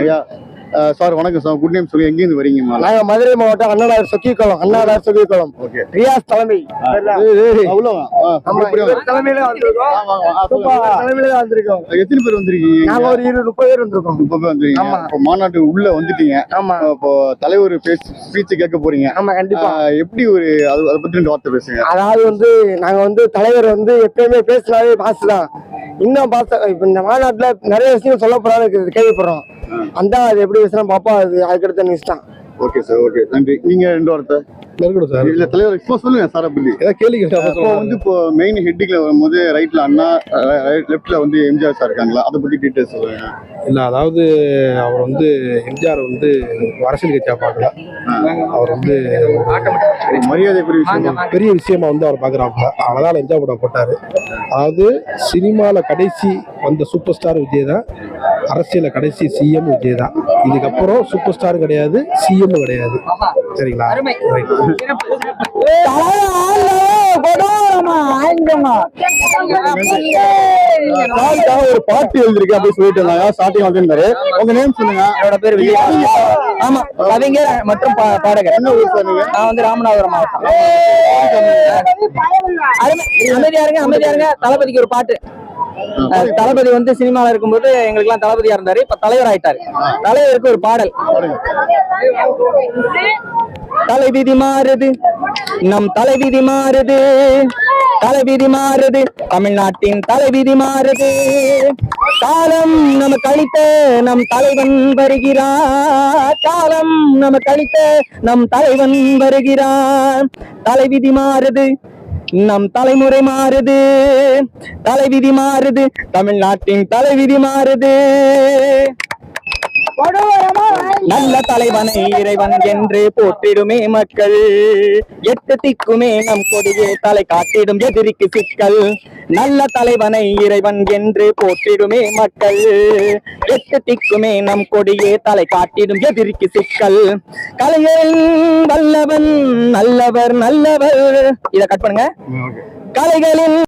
ஐயா சார் வணக்கம் sir. Good name சொல்லி எங்கேருந்து வரீங்கம்மா? நாங்க மதுரை மாவட்டம் அண்ணாநகர் சொக்கிக்குளம் ரியாஸ் தலைமை தலைமையில வந்திருக்கோம். எத்தனை பேர் வந்திருக்கீங்க? நாங்க ஒரு 20-30 பேர் வந்திருக்கோம். 30 பேர் வந்திருக்கீங்க. மாநாட்டு உள்ள வந்துட்டீங்க. ஆமா. இப்போ தலைவர் ஸ்பீச் கேட்க போறீங்க. ஆமா கண்டிப்பா. எப்படி ஒரு அதை பத்தி 2 வார்த்தை பேசுங்க. அதாவது நாங்க தலைவர் எப்பயுமே பேசினாவே பாசுதான். இன்னும் பார்த்தா இப்ப இந்த மாநாட்டுல நிறைய விஷயங்கள் சொல்ல போறான்னு கேள்விப்படுறோம். அந்த அது எப்படி பேசுறா பாப்பா, அதுக்கடுத்த நியூஸ் தான். ஓகே சார், ஓகே, நன்றி. நீங்க 2 வார்த்தை இருக்கணும் சார். இல்ல தலைவர் இப்போ சொல்லுங்க சார். அப்படி ஏதாவது கேள்வி இப்போ இப்போ மெயின் ஹெட்டிங்ல வரும்போது ரைட்ல அண்ணா, லெஃப்ட்ல எம்ஜிஆர் சார் இருக்காங்களா, அதை பத்தி டீட்டெயில்ஸ் சொல்லுங்க. இல்ல அதாவது அவர் எம்ஜிஆர் அரசியல் கட்சியா பார்க்கல. அவர் மரியாதைக்குரிய விஷயம், பெரிய விஷயமா அவர் பாக்குறாப்புல. அதனால எம்ஜிஆர் படம் போட்டாரு. அதாவது சினிமால கடைசி வந்த சூப்பர் ஸ்டார் விஜய் தான், அரசியல கடைசி சிஎம் விஜய் தான். இதுக்கப்புறம் சூப்பர் ஸ்டார் கிடையாது, சிஎம் கிடையாது. சரிங்களா? ஒரு பாட்டு எழுதிருக்கு அப்படின்னு சொல்லிட்டு இருந்தாங்க. ஸ்டார்டிங் வந்திருந்தாரு. உங்க நேம் சொல்லுங்க. என்னோட பேர் விஜய். ஆமா, கவிஞர் மற்றும் பாடகர். என்ன ஊர் சார் நீங்க? நான் ராமநாதபுரம் மாவட்டம். அமைதியா இருங்க. தளபதிக்கு ஒரு பாட்டு. தளபதி சினிமால இருக்கும்போது எங்களுக்கு எல்லாம் தளபதியா இருந்தாரு. இப்ப தலைவர் ஆயிட்டாரு. தலைவருக்கு ஒரு பாடல். தலைவிதி மாறுது, நம் தலைவிதி மாறுது, தலைவிதி மாறுது, தமிழ்நாட்டின் தலைவிதி மாறுது. காலம் நமக்கு அளித்த நம் தலைவன் வருகிறார், காலம் நமக்கு அளித்த நம் தலைவன் வருகிறார். தலைவிதி மாறுது, நம் தலைமுறை மாறுது, தலைவிதி மாறுது, தமிழ்நாட்டின் தலைவிதி மாறுது. நல்ல தலைவனை இறைவன் என்று போற்றிடுமே மக்கள், 8 திக்குமே நம் கொடியே தலை காட்டிடும் எதிரிக்கு சிக்கல். நல்ல தலைவனை இறைவன் என்று போற்றிடுமே மக்கள், 8 திக்குமே நம் கொடியே தலை காட்டிடும் எதிரிக்கு சிக்கல். கலைஞரின் வல்லவன் நல்லவர் நல்லவர். இத கட் பண்ணுங்க. கலைகளின்